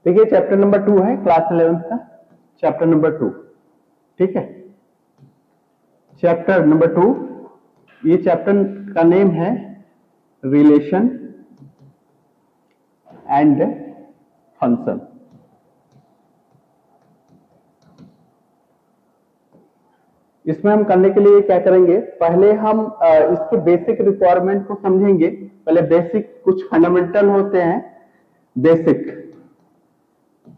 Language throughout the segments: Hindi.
ठीक है, चैप्टर नंबर 2 है क्लास 11th का, चैप्टर नंबर 2। ठीक है, चैप्टर नंबर 2, ये चैप्टर का नेम है रिलेशन एंड फंक्शन। इसमें हम करने के लिए क्या करेंगे, पहले हम इसके बेसिक रिक्वायरमेंट को समझेंगे। पहले बेसिक कुछ फंडामेंटल होते हैं,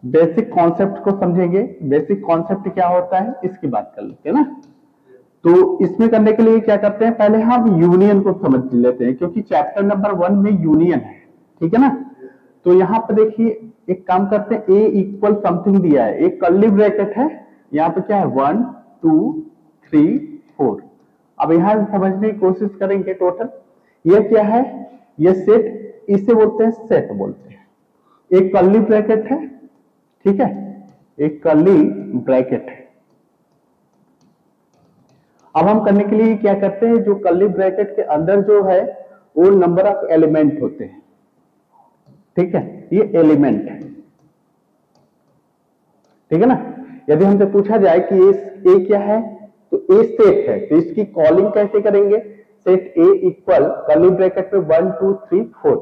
बेसिक कॉन्सेप्ट को समझेंगे। बेसिक कॉन्सेप्ट क्या होता है इसकी बात कर लेते हैं ना। तो इसमें करने के लिए क्या करते हैं, पहले हम यूनियन को समझ लेते हैं, क्योंकि चैप्टर नंबर 1 में यूनियन है। ठीक है ना। तो यहाँ पे देखिए एक काम करते हैं, ए इक्वल समथिंग दिया है, एक कर्ली ब्रैकेट है, यहाँ पे क्या है 1 2 3 4। अब यहाँ समझने की कोशिश करेंगे टोटल। ये क्या है, ये सेट, इसे बोलते हैं सेट बोलते हैं। एक कर्ली ब्रैकेट है, ठीक है, एक कर्ली ब्रैकेट है। अब हम करने के लिए क्या करते हैं, जो कर्ली ब्रैकेट के अंदर जो है वो नंबर ऑफ एलिमेंट होते हैं। ठीक है, ये एलिमेंट है। ठीक है ना। यदि हमसे पूछा जाए कि ए क्या है, तो ए सेट है, तो इसकी कॉलिंग कैसे करेंगे, सेट ए इक्वल कर्ली ब्रैकेट में 1 2 3 4।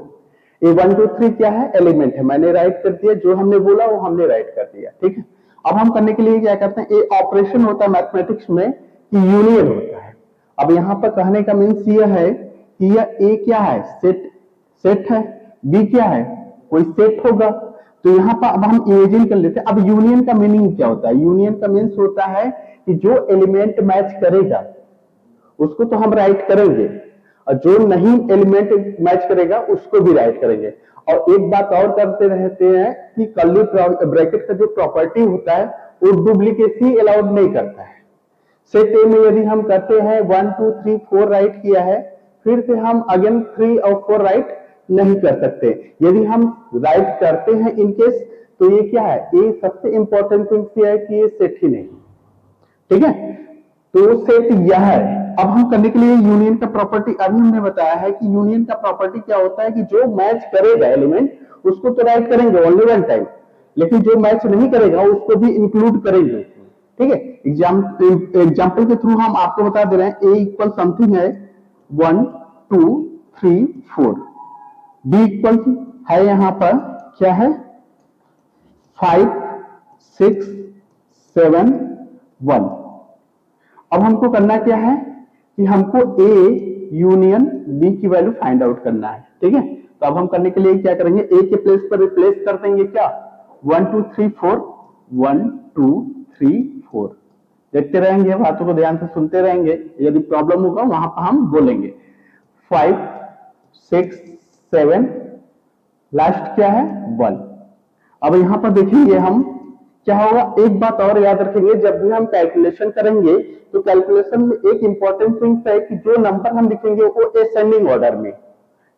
ये 1 2 3 क्या है, एलिमेंट है, मैंने राइट कर दिया, जो हमने बोला वो हमने राइट कर दिया। ठीक है। अब हम करने के लिए क्या करते हैं, ए ऑपरेशन होता है मैथमेटिक्स में कि यूनियन होता है। अब यहाँ पर कहने का मीन्स यह है कि यह ए क्या है, सेट है, बी क्या है, कोई सेट होगा। तो यहाँ पर अब हम इमेजिन कर लेते हैं। अब यूनियन का मीनिंग क्या होता है, यूनियन का मीन्स होता है कि जो एलिमेंट मैच करेगा उसको तो हम राइट करेंगे, और जो नहीं एलिमेंट मैच करेगा उसको भी राइट करेंगे। और एक बात और करते रहते हैं कि कर्ली ब्रैकेट का जो प्रॉपर्टी होता है वो डुप्लीकेसी अलाउड नहीं करता है। सेट ए में यदि हम करते हैं 1 2 3 4 राइट किया है, फिर से हम अगेन 3 और 4 राइट नहीं कर सकते। यदि हम राइट करते हैं इनकेस, तो ये क्या है, ये सबसे इंपॉर्टेंट थिंग है कि ये सेट ही नहीं। ठीक है, तो सेट यह है। अब हम करने के लिए यूनियन का प्रॉपर्टी, अभी हमने बताया है कि यूनियन का प्रॉपर्टी क्या होता है कि जो मैच करेगा एलिमेंट उसको तो राइट करेंगे ओनली वन टाइम, लेकिन जो मैच नहीं करेगा उसको भी इंक्लूड करेंगे। ठीक है, एग्जाम्पल के थ्रू हम आपको बता दे रहे हैं, ए इक्वल समथिंग है 1 2 3 4, बी इक्वल है यहाँ पर क्या है 5 6 7 1। अब हमको करना क्या है कि हमको ए यूनियन बी की वैल्यू फाइंड आउट करना है। ठीक है, तो अब हम करने के लिए क्या करेंगे, ए के प्लेस पर रिप्लेस कर देंगे क्या 1 2 3 4 1 2 3 4। देखते रहेंगे, बातों को ध्यान से सुनते रहेंगे, यदि प्रॉब्लम होगा वहां पर हम बोलेंगे। 5 6 7, लास्ट क्या है 1। अब यहां पर देखेंगे हम क्या होगा, एक बात और याद रखेंगे, जब भी हम कैलकुलेशन करेंगे तो कैलकुलेशन में एक इंपॉर्टेंट थिंग है कि जो नंबर हम लिखेंगे वो असेंडिंग ऑर्डर में।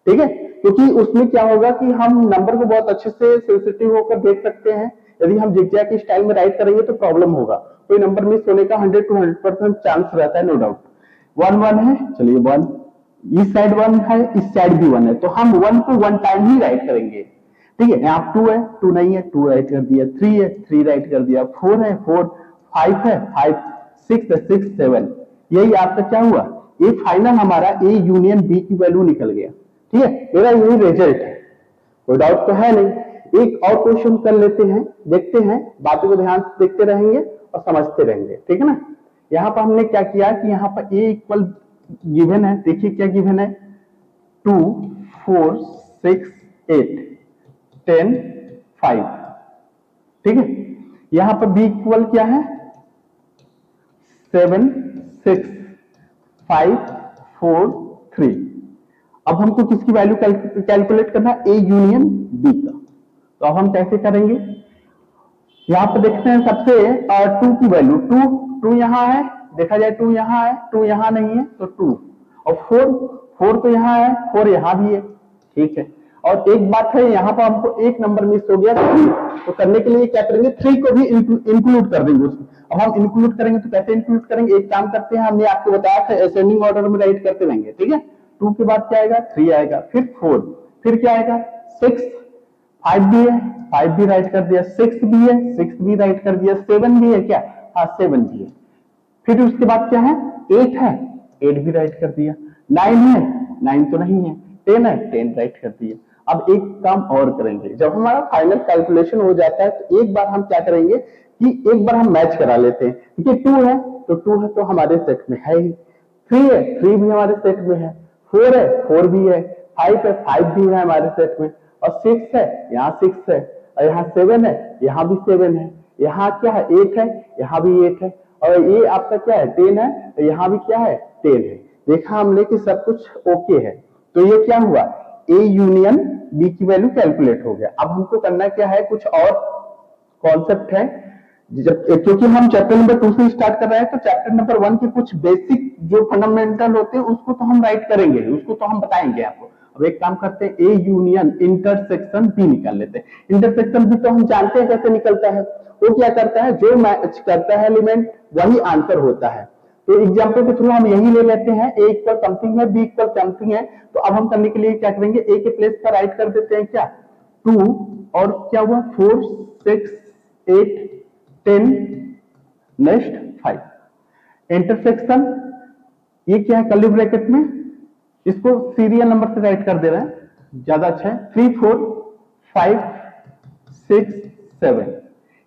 ठीक है, क्योंकि उसमें क्या होगा कि हम नंबर को बहुत अच्छे से सेंसिटिव होकर देख सकते हैं। यदि हम जिगजैग की स्टाइल में राइट करेंगे तो प्रॉब्लम होगा, कोई नंबर मिस होने का 100 to 100% चांस रहता है, नो डाउट। 1 1 है, चलिए 1, इस साइड 1 है, इस साइड भी 1 है, तो हम 1 को 1 टाइम ही राइट करेंगे। ठीक है, यहाँ 2 है, 2 नहीं है, 2 राइट कर दिया, 3 है, 3 राइट कर दिया, 4 है, 4, 5 है, 5, 6 है, 6 7। यही आपका क्या हुआ, ये फाइनल हमारा ए यूनियन बी की वैल्यू निकल गया। ठीक है, मेरा यही रिजल्ट है, कोई डाउट तो है नहीं। एक और क्वेश्चन कर लेते हैं, देखते हैं, बातों को ध्यान से देखते रहेंगे और समझते रहेंगे। ठीक है ना। यहाँ पर हमने क्या किया कि यहाँ पर ए इक्वल गिवन है, देखिए क्या गिवन है 2 4 6 8 10 5। ठीक है, यहां पर बी इक्वल क्या है 7 6 5 4 3। अब हमको किसकी वैल्यू कैलकुलेट करना है, ए यूनियन बी का। तो अब हम कैसे करेंगे, यहां पर देखते हैं सबसे 2 की वैल्यू, 2 यहां है, देखा जाए 2 यहां है, 2 यहां नहीं है तो 2, और 4 तो यहां है, 4 यहां भी है। ठीक है, और एक बात है यहाँ पर हमको एक नंबर मिस हो गया 3, तो करने के लिए क्या करेंगे 3 को भी इंक्लूड कर देंगे उसमें। अब हम इंक्लूड करेंगे तो कैसे इंक्लूड करेंगे, एक काम करते हैं, हमने आपको बताया था असेंडिंग ऑर्डर में राइट करते रहेंगे। ठीक है, 2 के बाद क्या आएगा 3 आएगा, फिर 4, फिर क्या आएगा 6, 5 भी है, 5 भी राइट कर दिया, 6 भी है, 6 भी राइट कर दिया, 7 भी है क्या, हाँ 7 भी है। फिर उसके बाद क्या है, 8 है, 8 भी राइट कर दिया, 9 है, 9 तो नहीं है, 10 है, 10 राइट कर दिया। अब एक काम और करेंगे, जब हमारा फाइनल कैलकुलेशन हो जाता है तो एक बार हम क्या करेंगे कि एक बार हम मैच करा लेते हैं, क्योंकि 2 है तो 2 है तो हमारे सेट में है ही, 3 है 3 भी हमारे सेट में है, 4 है 4 भी है, 5 है 5 भी है हमारे सेट में, और 6 है, यहाँ 6 है, और यहाँ 7 है, यहाँ भी 7 है, यहाँ क्या है 8 है, यहाँ भी 8 है, और ये आपका क्या है 10 है, तो यहाँ भी क्या है 10 है। देखा हमने कि सब कुछ ओके है, तो ये क्या हुआ, ए यूनियन बी की वैल्यू कैलकुलेट हो गया। अब हमको करना क्या है, कुछ और कॉन्सेप्ट है, क्योंकि हम चैप्टर नंबर 2 से स्टार्ट कर रहे हैं तो चैप्टर नंबर 1 के कुछ बेसिक जो फंडामेंटल होते हैं उसको तो हम राइट करेंगे, उसको तो हम बताएंगे आपको। अब एक काम करते हैं, ए यूनियन इंटरसेक्शन बी निकाल लेते हैं। इंटरसेक्शन बी तो हम जानते हैं कैसे निकलता है, वो क्या करता है, जो मैच करता है एलिमेंट वही आंसर होता है। तो एग्जांपल के थ्रू हम यही ले लेते हैं, ए इक्वल समथिंग है, बी इक्वल समथिंग है, तो अब हम करने के लिए क्या करेंगे, ए के प्लेस पर राइट कर देते हैं क्या 2, और क्या हुआ 4 6 8 10, नेक्स्ट 5। इंटरसेक्शन ये क्या है, कर्ली ब्रैकेट में, इसको सीरियल नंबर से राइट कर दे रहे हैं, ज्यादा अच्छा है, 3 4 5 6 7।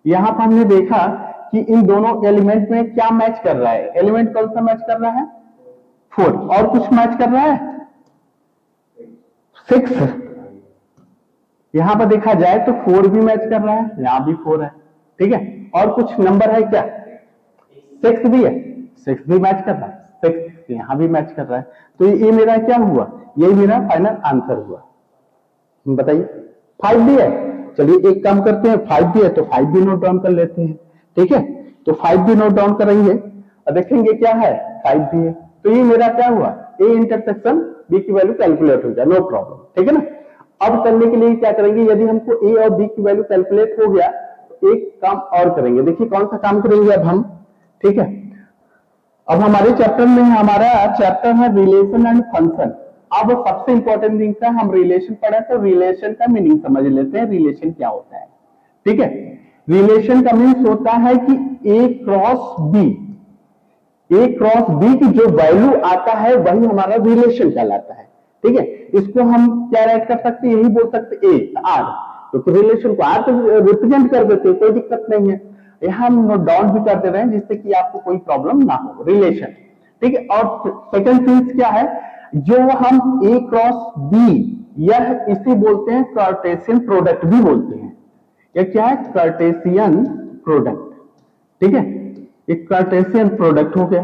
यहां पर हमने देखा कि इन दोनों एलिमेंट में क्या मैच कर रहा है, एलिमेंट कौन सा मैच कर रहा है 4, और कुछ मैच कर रहा है 6। यहां पर देखा जाए तो 4 भी मैच कर रहा है, यहां भी 4 है, ठीक है, और कुछ नंबर है क्या 6 भी है, 6 भी मैच कर रहा है, 6 यहां भी मैच कर रहा है, तो ये मेरा क्या हुआ, यही मेरा फाइनल आंसर हुआ। बताइए 5 भी है, चलिए एक काम करते हैं, 5 भी है तो 5 भी नोट डाउन कर लेते हैं, ठीक है, तो 5 भी नोट डाउन करेंगे और देखेंगे क्या है 5 भी है, तो ये मेरा क्या हुआ, ए इंटरसेक्शन बी की वैल्यू कैलकुलेट हो गया, नो प्रॉब्लम, ठीक है ना। अब करने के लिए क्या करेंगे, यदि हमको ए और बी की वैल्यू कैलकुलेट हो गया तो एक काम और करेंगे, देखिए कौन सा काम करेंगे अब हम, ठीक है। अब हमारे चैप्टर में हमारा चैप्टर है रिलेशन एंड फंक्शन। अब सबसे इंपॉर्टेंट थिंग है, हम रिलेशन पढ़े तो रिलेशन का मीनिंग समझ लेते हैं, रिलेशन क्या होता है, ठीक है। रिलेशन का मीनिंग होता है कि ए क्रॉस बी, ए क्रॉस बी की जो वैल्यू आता है वही हमारा रिलेशन कहलाता है, ठीक है। इसको हम क्या राइट कर सकते हैं, यही बोल सकते ए आर, तो रिलेशन को आर तो रिप्रेजेंट कर देते हैं, कोई दिक्कत नहीं है। यहां हम नोट डाउन भी कर दे रहे हैं जिससे कि आपको कोई प्रॉब्लम ना हो, रिलेशन, ठीक है। और सेकंड चीज क्या है, जो हम ए क्रॉस बी, यह इसे बोलते हैं कार्टेशियन प्रोडक्ट भी बोलते हैं। यह क्या है, कार्टेशियन प्रोडक्ट, ठीक है, एक कार्टेशियन प्रोडक्ट हो गया,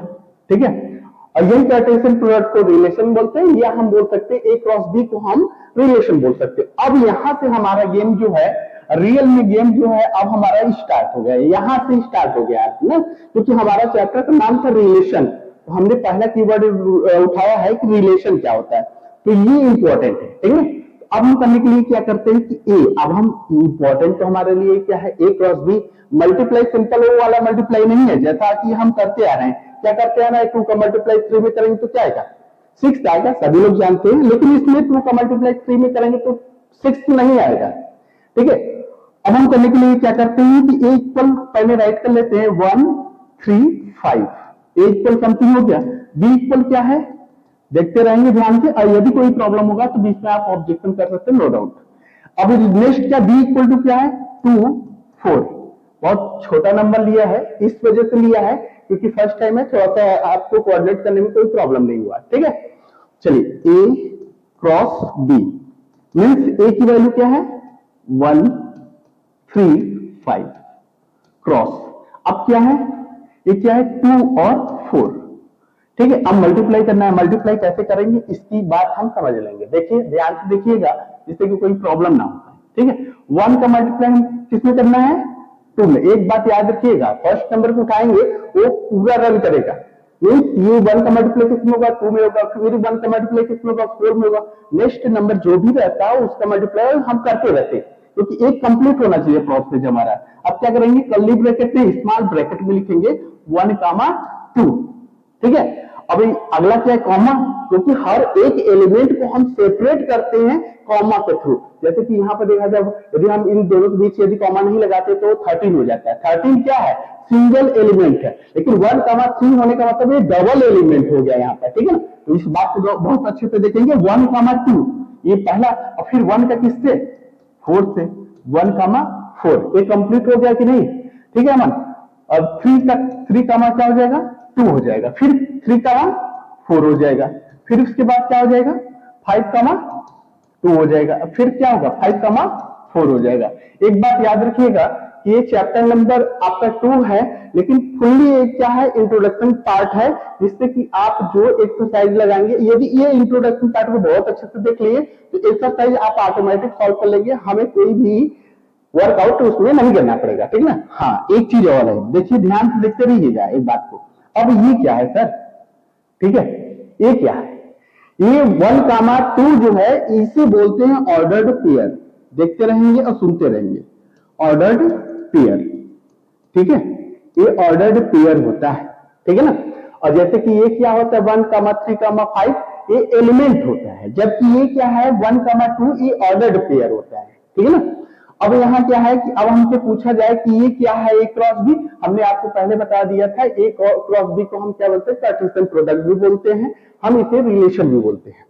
ठीक है। और यही कार्टेशियन प्रोडक्ट को रिलेशन बोलते हैं, या हम बोल सकते हैं ए क्रॉस बी को हम रिलेशन बोल सकते हैं। अब यहां से हमारा गेम जो है, रियल में गेम जो है अब हमारा स्टार्ट हो गया, यहां से स्टार्ट हो गया ना, क्योंकि हमारा चैप्टर का नाम था रिलेशन, तो हमने पहला कीवर्ड उठाया है कि रिलेशन क्या होता है, तो ये इंपॉर्टेंट है, ठीक है। अब हम करने के लिए क्या करते हैं कि ए, अब हम इंपॉर्टेंट तो हमारे लिए क्या है, ए क्रॉस बी, मल्टीप्लाई सिंपल वो वाला मल्टीप्लाई नहीं है जैसा कि हम करते आ रहे हैं। क्या करते आ रहे हैं, 2 का मल्टीप्लाई 3 में करेंगे तो क्या आएगा 6 आएगा, सभी लोग जानते हैं, लेकिन इसमें 2 का मल्टीप्लाई 3 में करेंगे तो 6 नहीं आएगा, ठीक है। अब हम करने के लिए क्या करते हैं कि ए इक्वल पहले राइट कर लेते हैं 1 3 5, ए इक्वल समथिंग हो गया, बी इक्वल क्या है देखते रहेंगे ध्यान से, और यदि कोई प्रॉब्लम होगा तो बीच में आप ऑब्जेक्शन कर सकते हैं, नो डाउट। अब नेक्स्ट क्या, बी इक्वल टू क्या है 2 4, बहुत छोटा नंबर लिया है, इस वजह से लिया है क्योंकि फर्स्ट टाइम है, थोड़ा सा आपको कोऑर्डिनेट करने में कोई प्रॉब्लम नहीं हुआ, ठीक है। चलिए ए क्रॉस बी मीन्स ए की वैल्यू क्या है 1 3 5 क्रॉस, अब क्या है, ये क्या है 2 और 4, ठीक है। अब मल्टीप्लाई करना है, मल्टीप्लाई कैसे करेंगे इसकी बात हम समझ लेंगे, देखिए ध्यान से देखिएगा जिससे कि कोई प्रॉब्लम ना हो, ठीक है। 1 का मल्टीप्लाई हम किसमें करना है 2 में। एक बात याद रखिएगा, फर्स्ट नंबर को उठाएंगे वो पूरा रन करेगा, मीन्स ये 1 का मल्टीप्लाई किसमें होगा 2 में होगा, फिर 1 का मल्टीप्लाई किसमें होगा 4 में होगा, नेक्स्ट नंबर जो भी रहता है उसका मल्टीप्लाई हम करते रहते हैं, क्योंकि एक कंप्लीट होना चाहिए प्रोसेस हमारा। अब क्या करेंगे, कर्ली ब्रैकेट में स्मॉल ब्रैकेट में लिखेंगे 1, 2, ठीक है। अभी अगला क्या है, कॉमा, क्योंकि हर एक एलिमेंट को हम सेपरेट करते हैं कॉमा के थ्रू। जैसे कि यहाँ पर देखा जाए, यदि हम इन दोनों के बीच यदि कॉमा नहीं लगाते तो 13 हो जाता है। 13 क्या है, सिंगल एलिमेंट है, लेकिन 1,3 होने का मतलब ये डबल एलिमेंट हो गया यहाँ पर, ठीक है ना। तो इस बात को बहुत अच्छे से देखेंगे। 1,2 ये पहला, और फिर 1 का किससे, 4 से, 1,4 ये कंप्लीट हो गया कि नहीं, ठीक है मन। अब 3 तक 3 क्या हो जाएगा, 2 हो जाएगा, फिर 3,4 हो जाएगा, फिर उसके बाद क्या हो जाएगा, 5,2 हो जाएगा, फिर क्या होगा, 5,4 हो जाएगा। एक बात याद रखिएगा कि ये चैप्टर नंबर आपका 2 है, लेकिन फुल्ली एक क्या है, इंट्रोडक्शन पार्ट है, जिससे कि आप जो एक्सरसाइज लगाएंगे, यदि ये इंट्रोडक्शन पार्ट को बहुत अच्छे से देख लिए तो एक्सरसाइज आप ऑटोमेटिक सॉल्व कर लेंगे, हमें कोई भी वर्कआउट उसमें नहीं करना पड़ेगा, ठीक ना। हाँ, एक चीज और है, देखिए ध्यान से देखते रहिएगा एक बात को। अब ये क्या है सर, ठीक है, ये क्या है, ये 1,2 जो है इसे बोलते हैं ऑर्डर्ड पेयर। देखते रहेंगे और सुनते रहेंगे, ऑर्डर्ड पेयर, ठीक है, ये ऑर्डर्ड पेयर होता है, ठीक है ना। और जैसे कि ये क्या होता है, 1,3,5 ये एलिमेंट होता है, जबकि ये क्या है 1,2 ये ऑर्डर्ड पेयर होता है, ठीक है ना। अब यहाँ क्या है कि अब हमसे पूछा जाए कि ये क्या है, ए क्रॉस बी, हमने आपको पहले बता दिया था, ए क्रॉस बी को हम क्या बोलते हैं, कार्टेशियन प्रोडक्ट भी बोलते हैं, हम इसे रिलेशन भी बोलते हैं,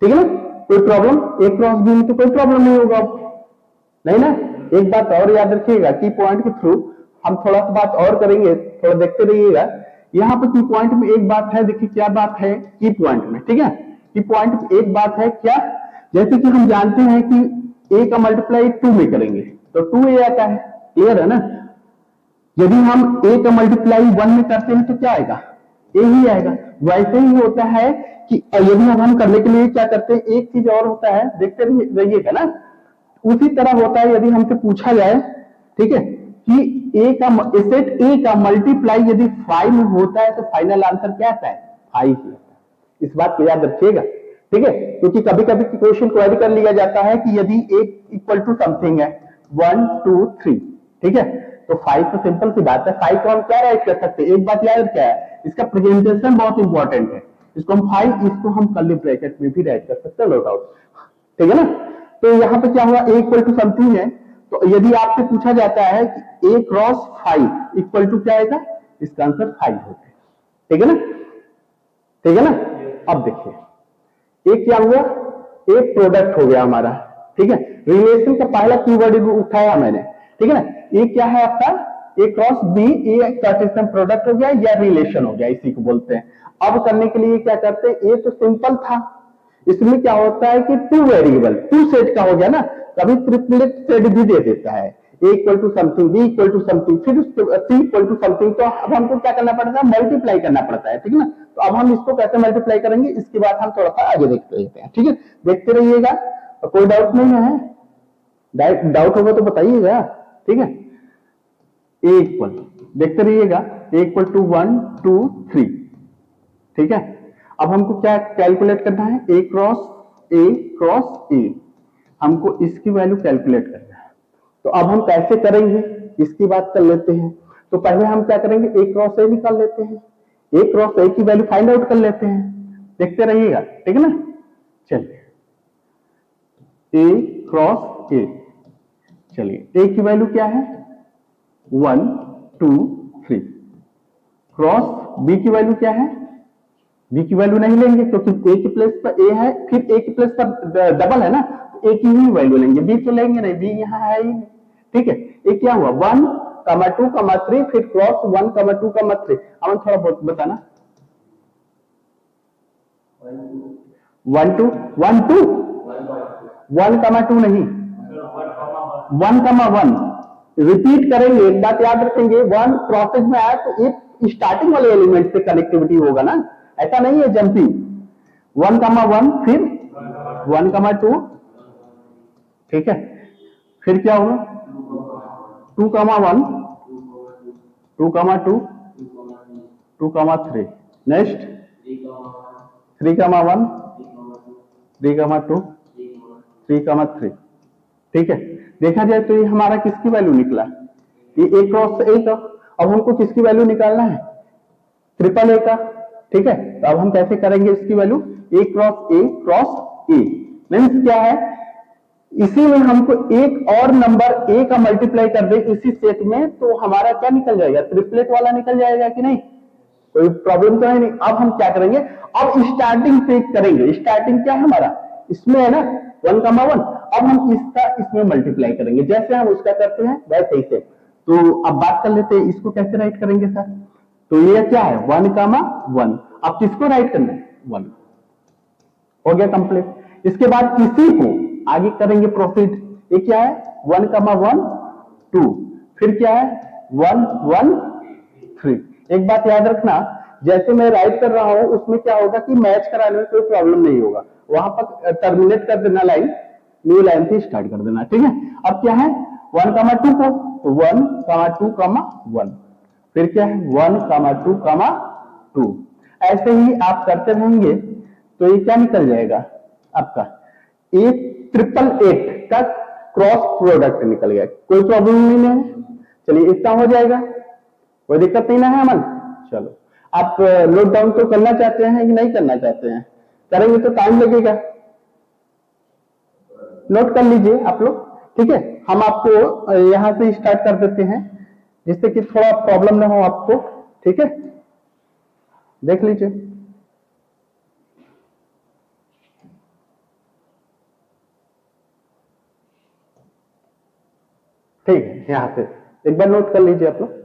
ठीक है ना। कोई प्रॉब्लम, ए क्रॉस बी में तो कोई प्रॉब्लम नहीं होगा, नहीं ना। एक बात और याद रखिएगा, की पॉइंट के थ्रू हम थोड़ा सा बात और करेंगे, थोड़ा देखते रहिएगा। यहाँ पर की पॉइंट में एक बात है, देखिए क्या बात है की पॉइंट में, ठीक है, की पॉइंट में एक बात है क्या, जैसे कि हम जानते हैं कि ए का मल्टीप्लाई 2 में करेंगे तो 2a आता है, क्लियर है ना। यदि हम ए का मल्टीप्लाई 1 में करते हैं तो क्या आएगा, ए ही आएगा। वैसे ही होता है कि यदि हम करने के लिए क्या करते हैं, एक चीज और होता है, देखते रहिएगा ना, उसी तरह होता है यदि हमसे पूछा जाए, ठीक है, कि ए का सेट ए का मल्टीप्लाई यदि 5 में होता है तो फाइनल आंसर क्या आता है, 5 ही आता है। इस बात को याद रखिएगा, ठीक है, क्योंकि कभी कभी क्वेश्चन क्वेरी कर लिया जाता है कि यदि ए इक्वल टू समथिंग है 1 2 3, ठीक है, तो 5 तो सिंपल सी बात है, 5 को हम क्या राइट कर सकते हैं, एक बात याद क्या है, इसका प्रेजेंटेशन बहुत इंपॉर्टेंट है, इसको हम 5 इसको हम कर्ली ब्रैकेट में भी राइट कर सकते हैं, नो डाउट, ठीक है ना। तो यहाँ पे क्या हुआ, ए इक्वल टू समथिंग है, तो यदि आपसे पूछा जाता है कि ए क्रॉस 5 इक्वल टू क्या आएगा, इसका आंसर 5 होता है, ठीक है ना, ठीक है ना। अब देखिए एक क्या हुआ, एक प्रोडक्ट हो गया हमारा, ठीक है, रिलेशन का पहला कीवर्ड उठाया मैंने, ठीक है ना। ये क्या है आपका, ए क्रॉस बी, ये कार्टेशियन प्रोडक्ट हो गया या रिलेशन हो गया, इसी को बोलते हैं। अब करने के लिए क्या करते हैं, ये तो सिंपल था, इसमें क्या होता है कि 2 वेरिएबल 2 सेट का हो गया ना, कभी ट्रिपलेट सेट भी दे देता है, A equal to something, B equal to something, फिर सी इक्वल टू समथिंग, तो अब हमको क्या करना पड़ता है, मल्टीप्लाई करना पड़ता है, ठीक है ना। तो अब हम इसको कैसे मल्टीप्लाई करेंगे, इसके बाद हम थोड़ा सा आगे देखते रहते हैं, ठीक है, देखते रहिएगा, तो कोई डाउट नहीं है, डाउट होगा तो बताइएगा, ठीक है। ए इक्वल, देखते रहिएगा, ए इक्वल टू 1 2 3, ठीक है। अब हमको क्या कैलकुलेट करना है, ए क्रॉस ए, हमको इसकी वैल्यू कैलकुलेट करना है। तो अब हम कैसे करेंगे इसकी बात कर लेते हैं। तो पहले हम क्या करेंगे, ए क्रॉस ए निकाल लेते हैं, ए क्रॉस ए की वैल्यू फाइंड आउट कर लेते हैं, देखते रहिएगा, ठीक है ना। चलिए ए क्रॉस ए, चलिए ए की वैल्यू क्या है 1 2 3, क्रॉस बी की वैल्यू क्या है, बी की वैल्यू नहीं लेंगे क्योंकि ए के प्लेस पर ए है, फिर ए के प्लेस पर डबल है ना, तो ए की ही वैल्यू लेंगे, बी तो लेंगे नहीं, बी यहाँ है ही नहीं, ठीक है। ये क्या हुआ 1 2 3, फिर क्रॉस 1 2 3, हम थोड़ा बहुत बताना, 1 2 1 2 नहीं 1 रिपीट करेंगे, एक बात याद रखेंगे, 1 प्रोसेस में आया तो ये स्टार्टिंग वाले एलिमेंट से कनेक्टिविटी होगा ना, ऐसा नहीं है जंपिंग, 1 फिर 1 2, ठीक है, फिर क्या होगा 2 1 2 2 2 3, नेक्स्ट 3 1 3 2 3 3, ठीक है। देखा जाए तो ये हमारा किसकी वैल्यू निकला, ये ए क्रॉस ए का। अब हमको किसकी वैल्यू निकालना है, ट्रिपल ए का, ठीक है, तो अब हम कैसे करेंगे इसकी वैल्यू, ए क्रॉस ए मीन्स क्या है, इसी में हमको एक और नंबर ए का मल्टीप्लाई कर दे इसी सेट में, तो हमारा क्या निकल जाएगा, ट्रिपलेट वाला निकल जाएगा कि नहीं, कोई प्रॉब्लम तो है नहीं। अब हम क्या करेंगे, अब स्टार्टिंग पे करेंगे, स्टार्टिंग क्या है हमारा, इसमें है ना 1,1, अब हम इसका इसमें मल्टीप्लाई करेंगे, जैसे हम उसका करते हैं वैसे ही से। तो अब बात कर लेते हैं इसको कैसे राइट करेंगे सर, तो ये क्या है 1,1, अब किसको राइट करना है 1, हो गया कंप्लीट। इसके बाद इसी को आगे करेंगे प्रोसीड, ये क्या है 1,1 2, फिर क्या है 1 1 3। एक बात याद रखना, जैसे मैं राइट कर रहा हूं उसमें क्या होगा कि मैच कराने में कोई प्रॉब्लम नहीं होगा, वहां पर टर्मिनेट कर देना लाइन, न्यू लाइन से स्टार्ट कर देना, ठीक है। अब क्या है 1,2 को, तो 1,2,1, फिर क्या है 1,2,2, ऐसे ही आप करते रहेंगे तो ये क्या निकल जाएगा आपका 8,888 का क्रॉस प्रोडक्ट निकल गया, कोई प्रॉब्लम नहीं है। चलिए इतना हो जाएगा, कोई दिक्कत नहीं ना है अमन। चलो आप नोट डाउन तो करना चाहते हैं कि नहीं करना चाहते हैं, करेंगे तो टाइम लगेगा, नोट कर लीजिए आप लोग, ठीक है। हम आपको यहां से स्टार्ट कर देते हैं जिससे कि थोड़ा प्रॉब्लम ना हो आपको, ठीक है, देख लीजिए। ठीक है, यहां से एक बार नोट कर लीजिए आप लोग।